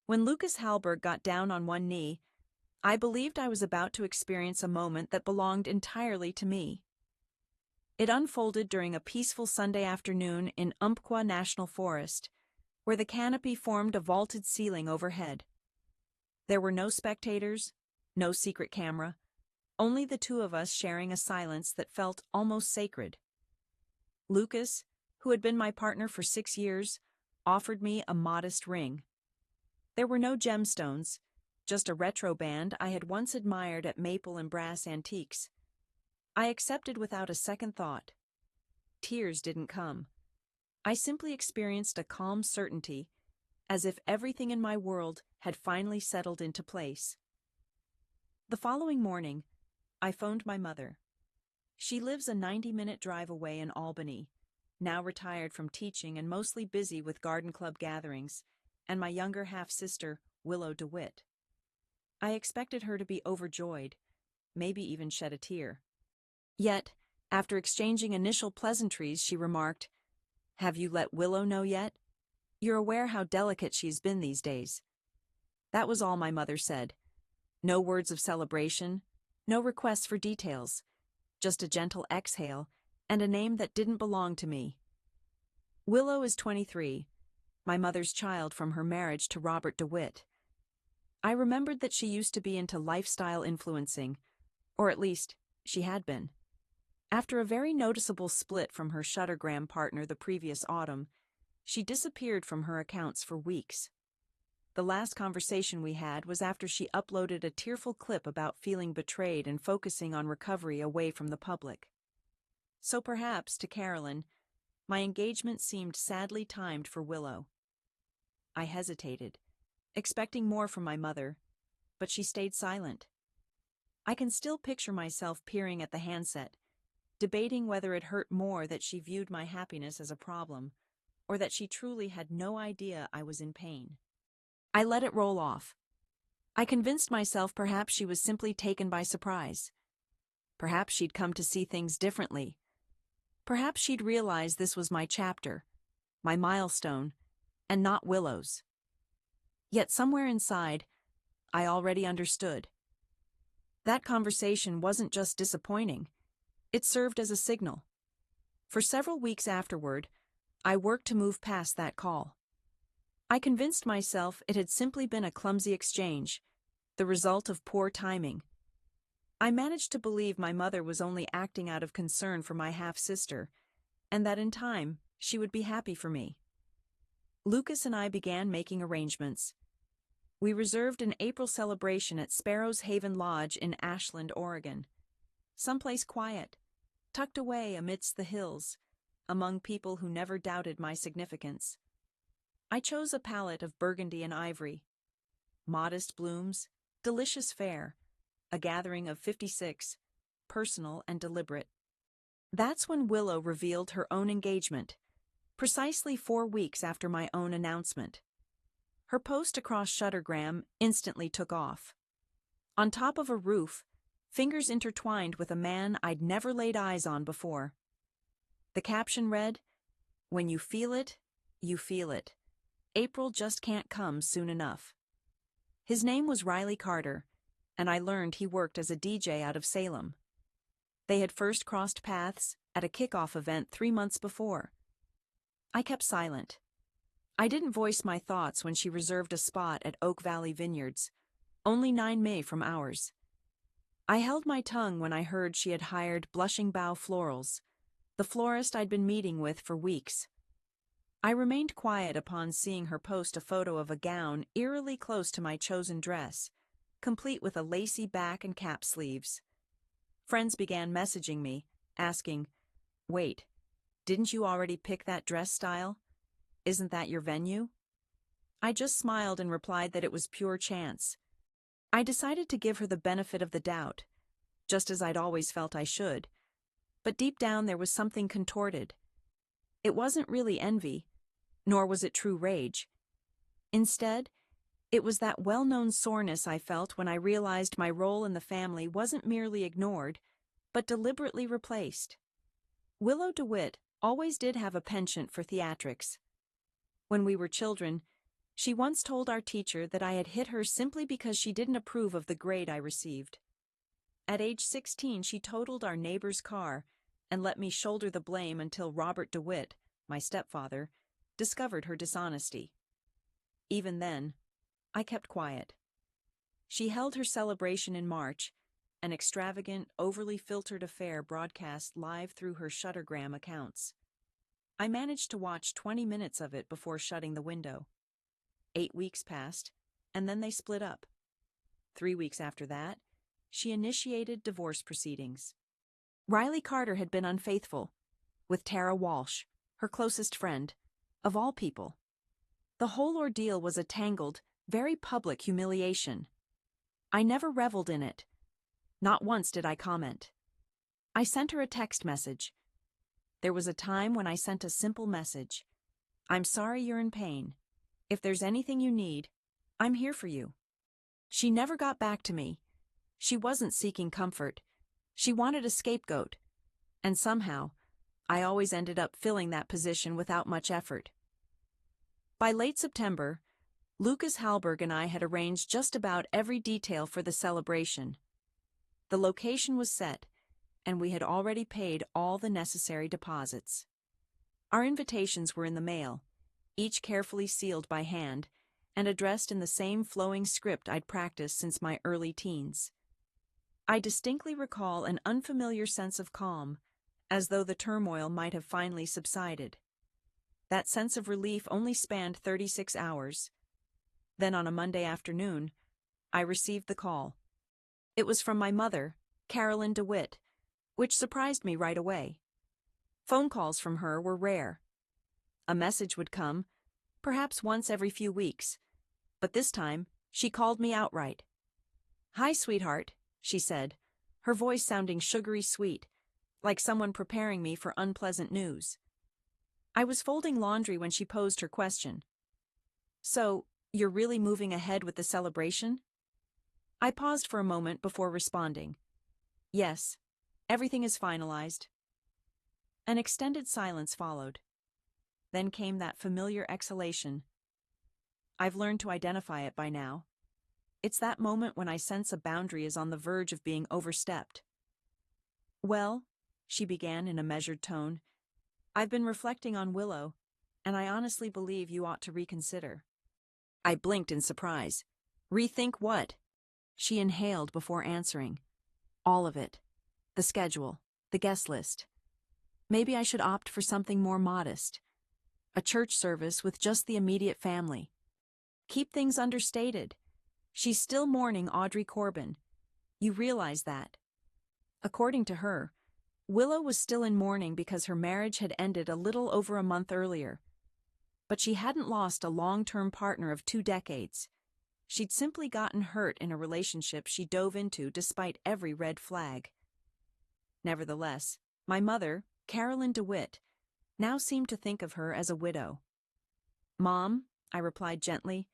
When Lucas Halberg got down on one knee, I believed I was about to experience a moment that belonged entirely to me. It unfolded during a peaceful Sunday afternoon in Umpqua National Forest, where the canopy formed a vaulted ceiling overhead. There were no spectators, no secret camera, only the two of us sharing a silence that felt almost sacred. Lucas, who had been my partner for 6 years, offered me a modest ring. There were no gemstones, just a retro band I had once admired at Maple and Brass Antiques. I accepted without a second thought. Tears didn't come. I simply experienced a calm certainty, as if everything in my world had finally settled into place. The following morning, I phoned my mother. She lives a 90-minute drive away in Albany, now retired from teaching and mostly busy with garden club gatherings, and my younger half-sister, Willow DeWitt. I expected her to be overjoyed, maybe even shed a tear. Yet, after exchanging initial pleasantries, she remarked, "Have you let Willow know yet? You're aware how delicate she's been these days." That was all my mother said. No words of celebration, no requests for details, just a gentle exhale and a name that didn't belong to me. Willow is 23, my mother's child from her marriage to Robert DeWitt. I remembered that she used to be into lifestyle influencing, or at least, she had been. After a very noticeable split from her Shuttergram partner the previous autumn, she disappeared from her accounts for weeks. The last conversation we had was after she uploaded a tearful clip about feeling betrayed and focusing on recovery away from the public. So perhaps, to Carolyn, my engagement seemed sadly timed for Willow. I hesitated, expecting more from my mother, but she stayed silent. I can still picture myself peering at the handset, debating whether it hurt more that she viewed my happiness as a problem, or that she truly had no idea I was in pain. I let it roll off. I convinced myself perhaps she was simply taken by surprise. Perhaps she'd come to see things differently. Perhaps she'd realized this was my chapter, my milestone, and not Willow's. Yet somewhere inside, I already understood. That conversation wasn't just disappointing. It served as a signal. For several weeks afterward, I worked to move past that call. I convinced myself it had simply been a clumsy exchange, the result of poor timing. I managed to believe my mother was only acting out of concern for my half-sister, and that in time, she would be happy for me. Lucas and I began making arrangements. We reserved an April celebration at Sparrow's Haven Lodge in Ashland, Oregon. Someplace quiet, tucked away amidst the hills, among people who never doubted my significance. I chose a palette of burgundy and ivory. Modest blooms, delicious fare, a gathering of 56, personal and deliberate. That's when Willow revealed her own engagement, precisely 4 weeks after my own announcement. Her post across Shuttergram instantly took off. On top of a roof, fingers intertwined with a man I'd never laid eyes on before. The caption read, "When you feel it, you feel it. April just can't come soon enough." His name was Riley Carter, and I learned he worked as a DJ out of Salem. They had first crossed paths at a kickoff event 3 months before. I kept silent. I didn't voice my thoughts when she reserved a spot at Oak Valley Vineyards, only 9 mi from ours. I held my tongue when I heard she had hired Blushing Bough Florals, the florist I'd been meeting with for weeks. I remained quiet upon seeing her post a photo of a gown eerily close to my chosen dress, complete with a lacy back and cap sleeves. Friends began messaging me, asking, "Wait, didn't you already pick that dress style? Isn't that your venue?" I just smiled and replied that it was pure chance. I decided to give her the benefit of the doubt, just as I'd always felt I should. But deep down there was something contorted. It wasn't really envy, nor was it true rage. Instead, it was that well-known soreness I felt when I realized my role in the family wasn't merely ignored, but deliberately replaced. Willow DeWitt always did have a penchant for theatrics. When we were children, She once told our teacher that I had hit her simply because she didn't approve of the grade I received. At age 16, she totaled our neighbor's car and let me shoulder the blame until Robert DeWitt, my stepfather, discovered her dishonesty. Even then, I kept quiet. She held her celebration in March, an extravagant, overly filtered affair broadcast live through her Shuttergram accounts. I managed to watch 20 minutes of it before shutting the window. 8 weeks passed, and then they split up. 3 weeks after that, she initiated divorce proceedings. Riley Carter had been unfaithful, with Tara Walsh, her closest friend, of all people. The whole ordeal was a tangled, very public humiliation. I never reveled in it. Not once did I comment. I sent her a text message. There was a time when I sent a simple message. I'm sorry you're in pain. If there's anything you need, I'm here for you. She never got back to me. She wasn't seeking comfort. She wanted a scapegoat. And somehow, I always ended up filling that position without much effort. By late September, Lucas Halberg and I had arranged just about every detail for the celebration. The location was set, and we had already paid all the necessary deposits. Our invitations were in the mail, each carefully sealed by hand, and addressed in the same flowing script I'd practiced since my early teens. I distinctly recall an unfamiliar sense of calm, as though the turmoil might have finally subsided. That sense of relief only spanned 36 hours. Then on a Monday afternoon, I received the call. It was from my mother, Carolyn DeWitt, which surprised me right away. Phone calls from her were rare. A message would come, perhaps once every few weeks, but this time she called me outright. "Hi, sweetheart," she said, her voice sounding sugary sweet, like someone preparing me for unpleasant news. I was folding laundry when she posed her question. "So, you're really moving ahead with the celebration?" I paused for a moment before responding. "Yes, everything is finalized." An extended silence followed. Then came that familiar exhalation. I've learned to identify it by now. It's that moment when I sense a boundary is on the verge of being overstepped. "Well," she began in a measured tone, "I've been reflecting on Willow, and I honestly believe you ought to reconsider." I blinked in surprise. "Rethink what?" She inhaled before answering. "All of it. The schedule, the guest list. Maybe I should opt for something more modest. A church service with just the immediate family. Keep things understated. She's still mourning Audrey Corbin. You realize that." According to her, Willow was still in mourning because her marriage had ended a little over a month earlier. But she hadn't lost a long-term partner of 2 decades. She'd simply gotten hurt in a relationship she dove into despite every red flag. Nevertheless, my mother, Carolyn DeWitt, now seemed to think of her as a widow. "Mom," I replied gently,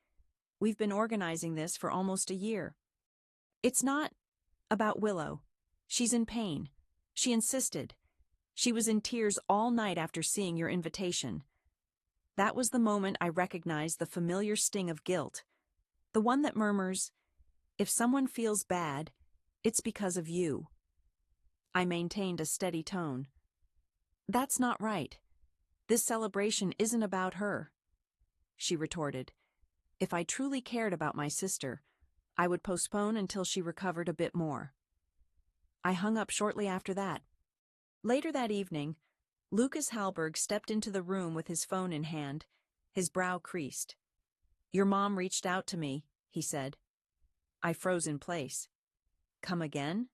"we've been organizing this for almost a year. It's not about Willow. She's in pain. She insisted. She was in tears all night after seeing your invitation." That was the moment I recognized the familiar sting of guilt, the one that murmurs, "If someone feels bad, it's because of you." I maintained a steady tone. "That's not right. This celebration isn't about her." She retorted, "If I truly cared about my sister, I would postpone until she recovered a bit more." I hung up shortly after that. Later that evening, Lucas Halberg stepped into the room with his phone in hand, his brow creased. "Your mom reached out to me," he said. I froze in place. "Come again?"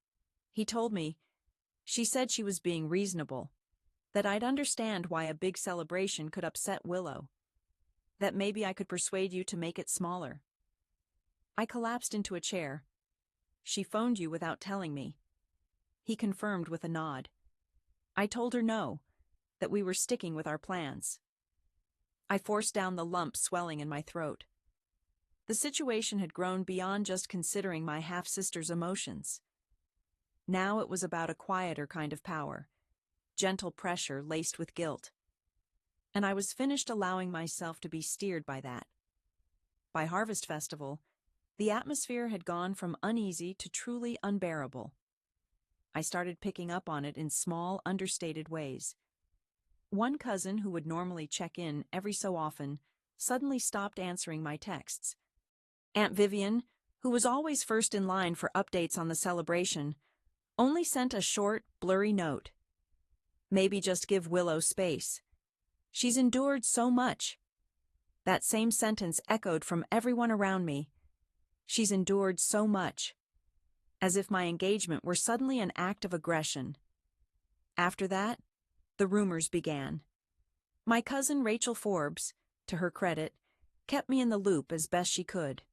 He told me. "She said she was being reasonable, that I'd understand why a big celebration could upset Willow, that maybe I could persuade you to make it smaller." I collapsed into a chair. "She phoned you without telling me." He confirmed with a nod. I told her no, that we were sticking with our plans. I forced down the lump swelling in my throat. The situation had grown beyond just considering my half-sister's emotions. Now it was about a quieter kind of power, gentle pressure laced with guilt. And I was finished allowing myself to be steered by that. By Harvest Festival, the atmosphere had gone from uneasy to truly unbearable. I started picking up on it in small, understated ways. One cousin who would normally check in every so often suddenly stopped answering my texts. Aunt Vivian, who was always first in line for updates on the celebration, only sent a short, blurry note. Maybe just give Willow space. She's endured so much. That same sentence echoed from everyone around me. She's endured so much. As if my engagement were suddenly an act of aggression. After that, the rumors began. My cousin Rachel Forbes, to her credit, kept me in the loop as best she could.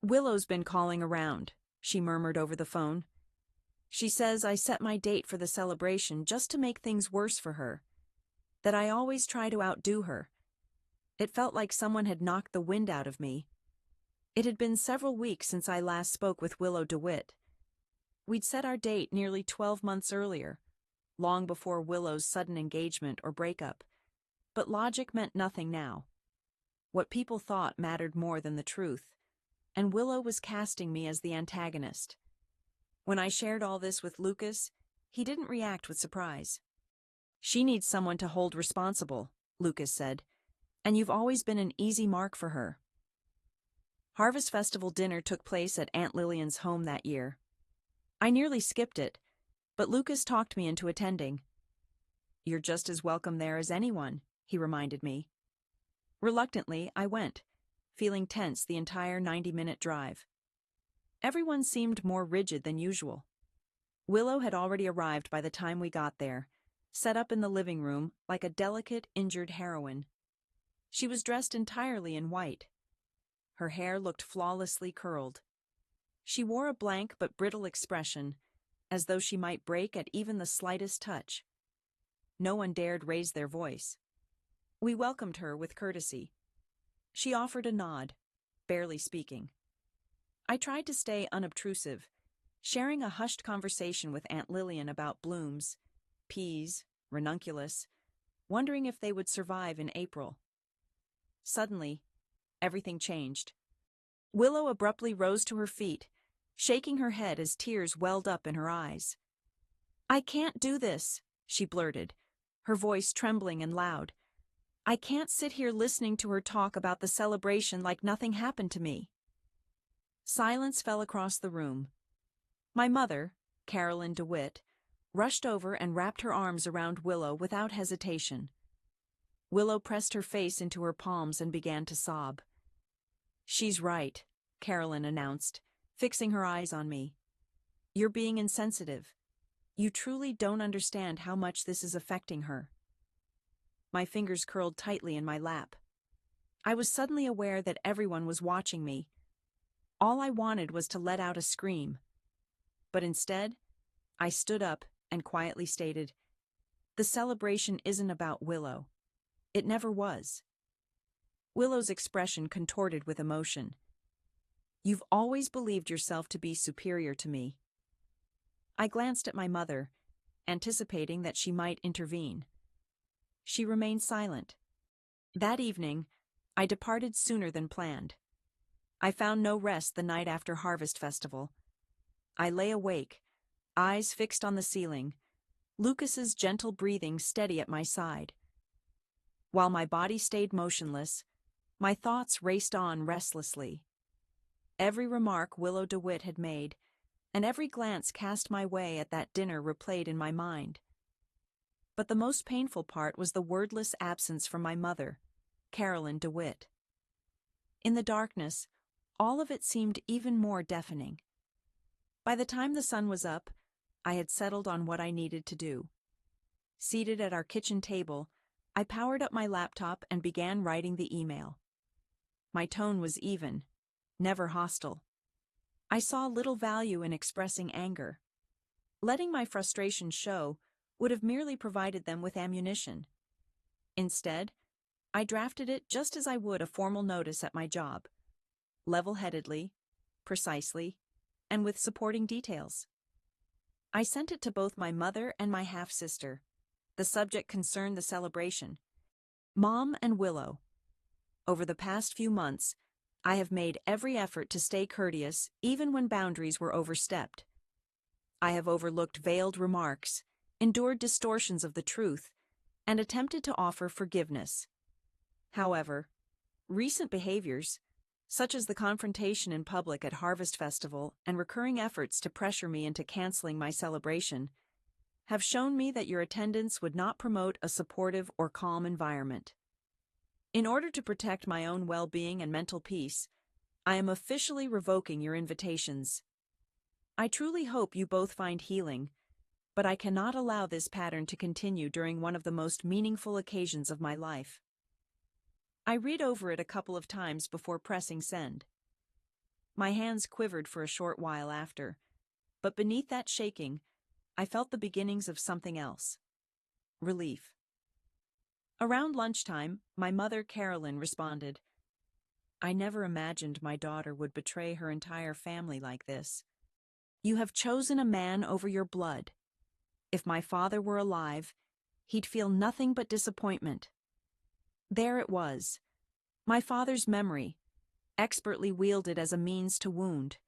Willow's been calling around, she murmured over the phone. She says I set my date for the celebration just to make things worse for her. That I always try to outdo her. It felt like someone had knocked the wind out of me. It had been several weeks since I last spoke with Willow DeWitt. We'd set our date nearly 12 months earlier, long before Willow's sudden engagement or breakup. But logic meant nothing now. What people thought mattered more than the truth, and Willow was casting me as the antagonist. When I shared all this with Lucas, he didn't react with surprise. She needs someone to hold responsible, Lucas said, and you've always been an easy mark for her. Harvest Festival dinner took place at Aunt Lillian's home that year. I nearly skipped it, but Lucas talked me into attending. You're just as welcome there as anyone, he reminded me. Reluctantly, I went, feeling tense the entire 90-minute drive. Everyone seemed more rigid than usual. Willow had already arrived by the time we got there, set up in the living room like a delicate, injured heroine. She was dressed entirely in white. Her hair looked flawlessly curled. She wore a blank but brittle expression, as though she might break at even the slightest touch. No one dared raise their voice. We welcomed her with courtesy. She offered a nod, barely speaking. I tried to stay unobtrusive, sharing a hushed conversation with Aunt Lillian about blooms, peas, ranunculus, wondering if they would survive in April. Suddenly, everything changed. Willow abruptly rose to her feet, shaking her head as tears welled up in her eyes. I can't do this, she blurted, her voice trembling and loud. I can't sit here listening to her talk about the celebration like nothing happened to me. Silence fell across the room. My mother, Carolyn DeWitt, rushed over and wrapped her arms around Willow without hesitation. Willow pressed her face into her palms and began to sob. She's right, Carolyn announced, fixing her eyes on me. You're being insensitive. You truly don't understand how much this is affecting her. My fingers curled tightly in my lap. I was suddenly aware that everyone was watching me. All I wanted was to let out a scream. But instead, I stood up and quietly stated, the celebration isn't about Willow. It never was. Willow's expression contorted with emotion. You've always believed yourself to be superior to me. I glanced at my mother, anticipating that she might intervene. She remained silent. That evening, I departed sooner than planned. I found no rest the night after Harvest Festival. I lay awake, eyes fixed on the ceiling, Lucas's gentle breathing steady at my side. While my body stayed motionless, my thoughts raced on restlessly. Every remark Willow DeWitt had made, and every glance cast my way at that dinner replayed in my mind. But the most painful part was the wordless absence from my mother, Carolyn DeWitt. In the darkness, all of it seemed even more deafening. By the time the sun was up, I had settled on what I needed to do. Seated at our kitchen table, I powered up my laptop and began writing the email. My tone was even, never hostile. I saw little value in expressing anger. Letting my frustration show would have merely provided them with ammunition. Instead, I drafted it just as I would a formal notice at my job, level-headedly, precisely, and with supporting details. I sent it to both my mother and my half-sister. The subject concerned the celebration. Mom and Willow. Over the past few months, I have made every effort to stay courteous, even when boundaries were overstepped. I have overlooked veiled remarks, endured distortions of the truth, and attempted to offer forgiveness. However, recent behaviors, such as the confrontation in public at Harvest Festival and recurring efforts to pressure me into canceling my celebration, have shown me that your attendance would not promote a supportive or calm environment. In order to protect my own well-being and mental peace, I am officially revoking your invitations. I truly hope you both find healing, but I cannot allow this pattern to continue during one of the most meaningful occasions of my life. I read over it a couple of times before pressing send. My hands quivered for a short while after, but beneath that shaking, I felt the beginnings of something else. Relief. Around lunchtime, my mother, Carolyn, responded, "I never imagined my daughter would betray her entire family like this. You have chosen a man over your blood. If my father were alive, he'd feel nothing but disappointment." There it was, my father's memory, expertly wielded as a means to wound.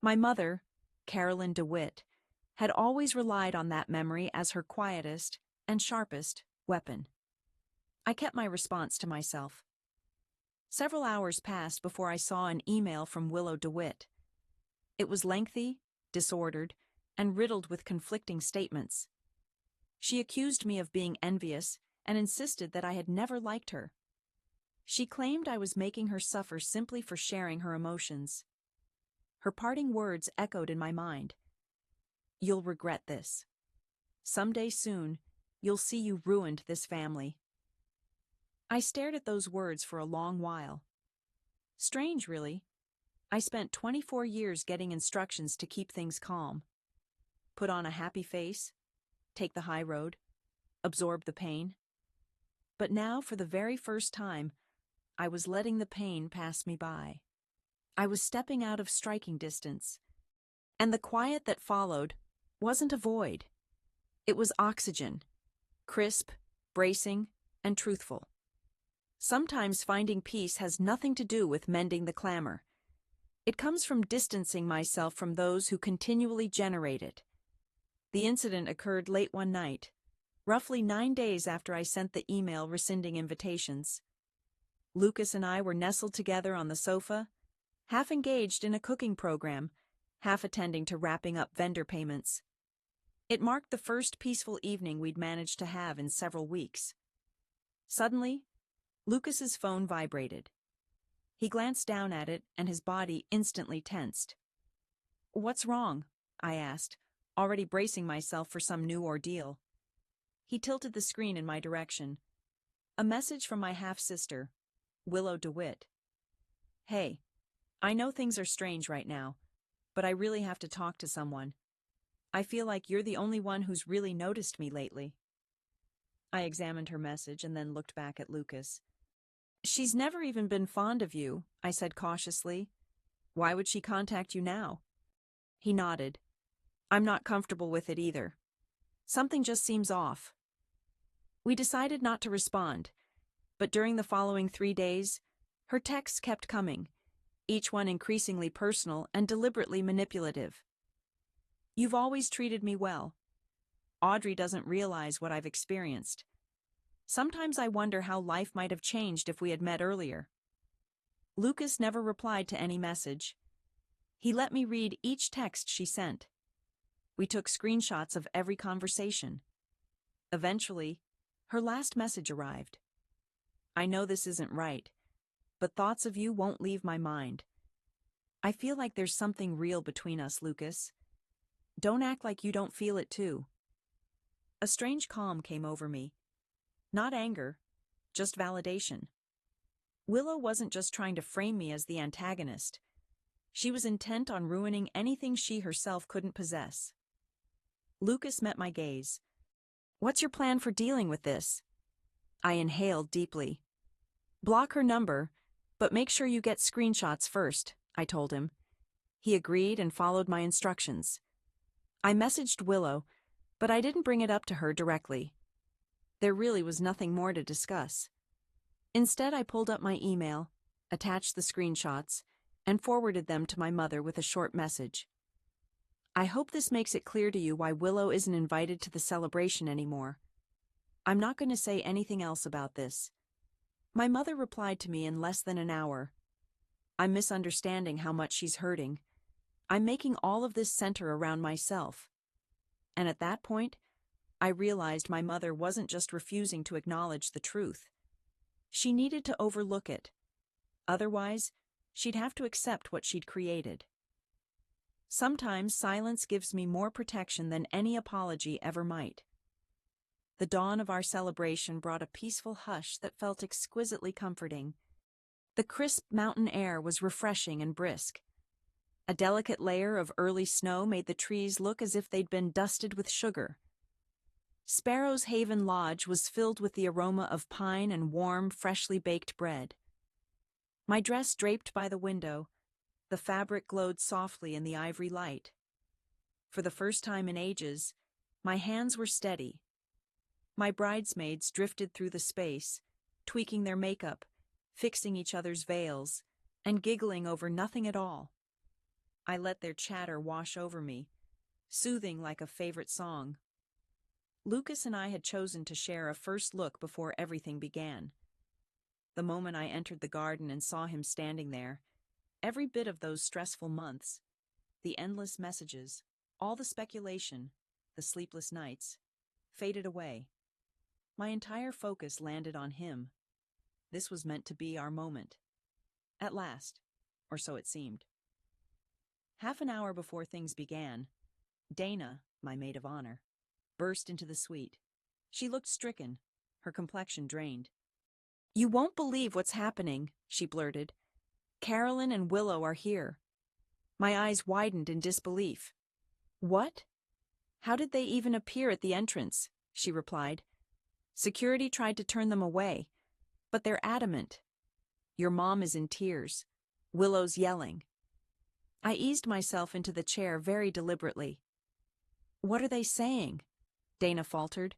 My mother, Carolyn DeWitt, had always relied on that memory as her quietest and sharpest weapon. I kept my response to myself. Several hours passed before I saw an email from Willow DeWitt. It was lengthy, disordered, and riddled with conflicting statements. She accused me of being envious and insisted that I had never liked her. She claimed I was making her suffer simply for sharing her emotions. Her parting words echoed in my mind. "You'll regret this. Someday soon, you'll see you ruined this family." I stared at those words for a long while. Strange, really. I spent 24 years getting instructions to keep things calm. Put on a happy face, take the high road, absorb the pain. But now, for the very first time, I was letting the pain pass me by. I was stepping out of striking distance. And the quiet that followed wasn't a void. It was oxygen, crisp, bracing, and truthful. Sometimes finding peace has nothing to do with mending the clamor. It comes from distancing myself from those who continually generate it. The incident occurred late one night, roughly 9 days after I sent the email rescinding invitations. Lucas and I were nestled together on the sofa, half engaged in a cooking program, half attending to wrapping up vendor payments. It marked the first peaceful evening we'd managed to have in several weeks. Suddenly, Lucas's phone vibrated. He glanced down at it, and his body instantly tensed. "What's wrong?" I asked, already bracing myself for some new ordeal. He tilted the screen in my direction. A message from my half-sister, Willow DeWitt. "Hey, I know things are strange right now, but I really have to talk to someone. I feel like you're the only one who's really noticed me lately." I examined her message and then looked back at Lucas. "She's never even been fond of you," I said cautiously. "Why would she contact you now?" He nodded. "I'm not comfortable with it either. Something just seems off." We decided not to respond, but during the following 3 days, her texts kept coming, each one increasingly personal and deliberately manipulative. "You've always treated me well. Audrey doesn't realize what I've experienced. Sometimes I wonder how life might have changed if we had met earlier." Lucas never replied to any message. He let me read each text she sent. We took screenshots of every conversation. Eventually, her last message arrived. "I know this isn't right, but thoughts of you won't leave my mind. I feel like there's something real between us, Lucas. Don't act like you don't feel it too." A strange calm came over me. Not anger, just validation. Willow wasn't just trying to frame me as the antagonist. She was intent on ruining anything she herself couldn't possess. Lucas met my gaze. "What's your plan for dealing with this?" I inhaled deeply. "Block her number, but make sure you get screenshots first," I told him. He agreed and followed my instructions. I messaged Willow, but I didn't bring it up to her directly. There really was nothing more to discuss. Instead, I pulled up my email, attached the screenshots, and forwarded them to my mother with a short message. I hope this makes it clear to you why Willow isn't invited to the celebration anymore. I'm not going to say anything else about this. My mother replied to me in less than an hour. I'm misunderstanding how much she's hurting. I'm making all of this center around myself. And at that point, I realized my mother wasn't just refusing to acknowledge the truth. She needed to overlook it. Otherwise, she'd have to accept what she'd created. Sometimes silence gives me more protection than any apology ever might. The dawn of our celebration brought a peaceful hush that felt exquisitely comforting. The crisp mountain air was refreshing and brisk. A delicate layer of early snow made the trees look as if they'd been dusted with sugar. Sparrow's Haven Lodge was filled with the aroma of pine and warm, freshly baked bread. My dress draped by the window, the fabric glowed softly in the ivory light. For the first time in ages, my hands were steady. My bridesmaids drifted through the space, tweaking their makeup, fixing each other's veils, and giggling over nothing at all. I let their chatter wash over me, soothing like a favorite song. Lucas and I had chosen to share a first look before everything began. The moment I entered the garden and saw him standing there, every bit of those stressful months, the endless messages, all the speculation, the sleepless nights, faded away. My entire focus landed on him. This was meant to be our moment. At last, or so it seemed. Half an hour before things began, Dana, my maid of honor, burst into the suite. She looked stricken, her complexion drained. "You won't believe what's happening," she blurted. "Carolyn and Willow are here." My eyes widened in disbelief. "What? How did they even appear at the entrance?" she replied. "Security tried to turn them away, but they're adamant. Your mom is in tears. Willow's yelling." I eased myself into the chair very deliberately. "What are they saying?" Dana faltered.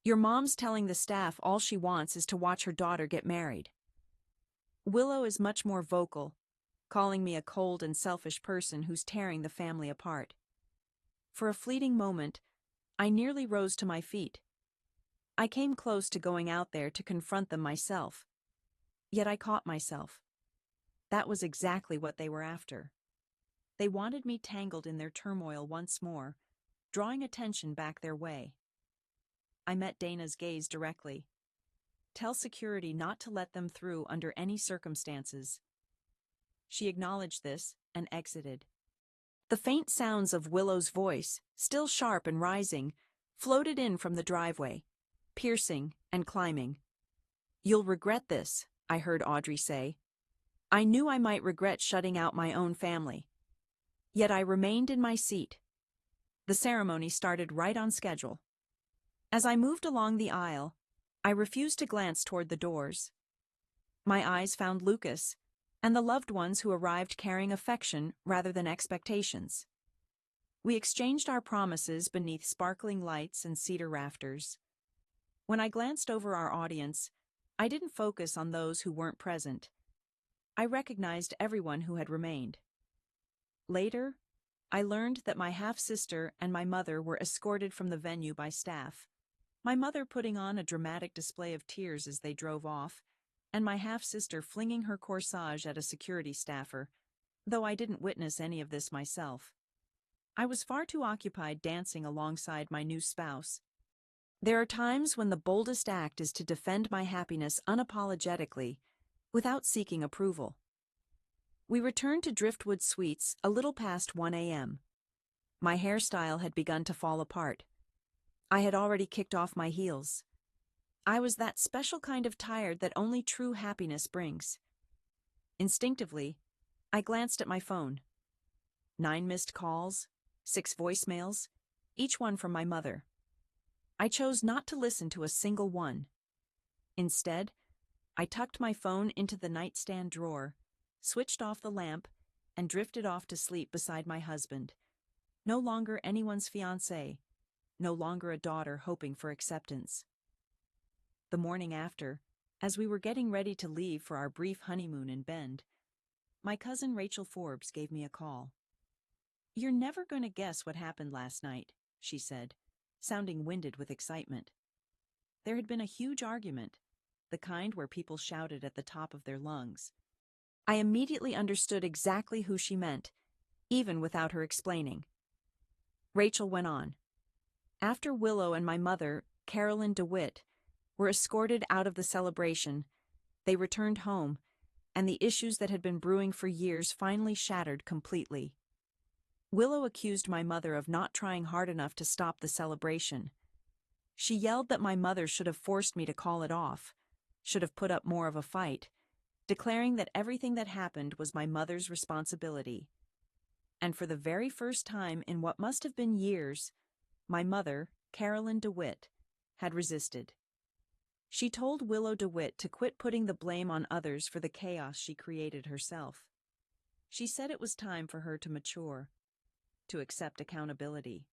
"Your mom's telling the staff all she wants is to watch her daughter get married." Willow is much more vocal, calling me a cold and selfish person who's tearing the family apart. For a fleeting moment, I nearly rose to my feet. I came close to going out there to confront them myself. Yet I caught myself. That was exactly what they were after. They wanted me tangled in their turmoil once more, drawing attention back their way. I met Dana's gaze directly. "Tell security not to let them through under any circumstances." She acknowledged this and exited. The faint sounds of Willow's voice, still sharp and rising, floated in from the driveway, piercing and climbing. "You'll regret this," I heard Audrey say. I knew I might regret shutting out my own family. Yet I remained in my seat. The ceremony started right on schedule. As I moved along the aisle, I refused to glance toward the doors. My eyes found Lucas and the loved ones who arrived carrying affection rather than expectations. We exchanged our promises beneath sparkling lights and cedar rafters. When I glanced over our audience, I didn't focus on those who weren't present. I recognized everyone who had remained. Later, I learned that my half-sister and my mother were escorted from the venue by staff, my mother putting on a dramatic display of tears as they drove off, and my half-sister flinging her corsage at a security staffer, though I didn't witness any of this myself. I was far too occupied dancing alongside my new spouse. There are times when the boldest act is to defend my happiness unapologetically, without seeking approval. We returned to Driftwood Suites a little past 1 a.m. My hairstyle had begun to fall apart. I had already kicked off my heels. I was that special kind of tired that only true happiness brings. Instinctively, I glanced at my phone. 9 missed calls, 6 voicemails, each one from my mother. I chose not to listen to a single one. Instead, I tucked my phone into the nightstand drawer, switched off the lamp, and drifted off to sleep beside my husband. No longer anyone's fiancé, no longer a daughter hoping for acceptance. The morning after, As we were getting ready to leave for our brief honeymoon in Bend, my cousin Rachel Forbes gave me a call. "You're never going to guess what happened last night," she said, sounding winded with excitement. There had been a huge argument, the kind where people shouted at the top of their lungs. I immediately understood exactly who she meant, even without her explaining. Rachel went on. "After Willow and my mother, Carolyn DeWitt, were escorted out of the celebration, they returned home, and the issues that had been brewing for years finally shattered completely. Willow accused my mother of not trying hard enough to stop the celebration. She yelled that my mother should have forced me to call it off, should have put up more of a fight, declaring that everything that happened was my mother's responsibility. And for the very first time in what must have been years, my mother, Carolyn DeWitt, had resisted. She told Willow DeWitt to quit putting the blame on others for the chaos she created herself. She said it was time for her to mature, to accept accountability.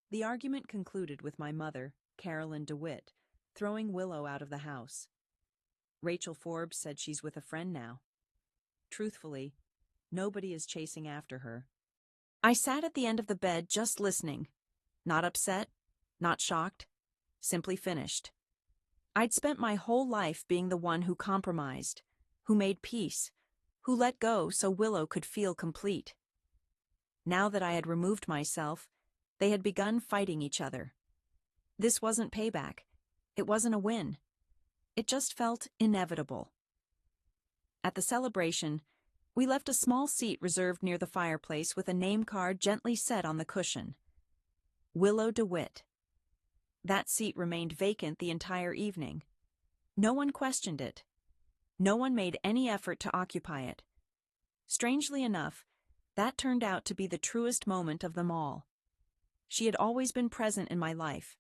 The argument concluded with my mother, Carolyn DeWitt, throwing Willow out of the house. Rachel Forbes said she's with a friend now. Truthfully, nobody is chasing after her." I sat at the end of the bed just listening, not upset, not shocked, simply finished. I'd spent my whole life being the one who compromised, who made peace, who let go so Willow could feel complete. Now that I had removed myself, they had begun fighting each other. This wasn't payback. It wasn't a win. It just felt inevitable. At the celebration, we left a small seat reserved near the fireplace with a name card gently set on the cushion. Willow DeWitt. That seat remained vacant the entire evening. No one questioned it. No one made any effort to occupy it. Strangely enough, that turned out to be the truest moment of them all. She had always been present in my life,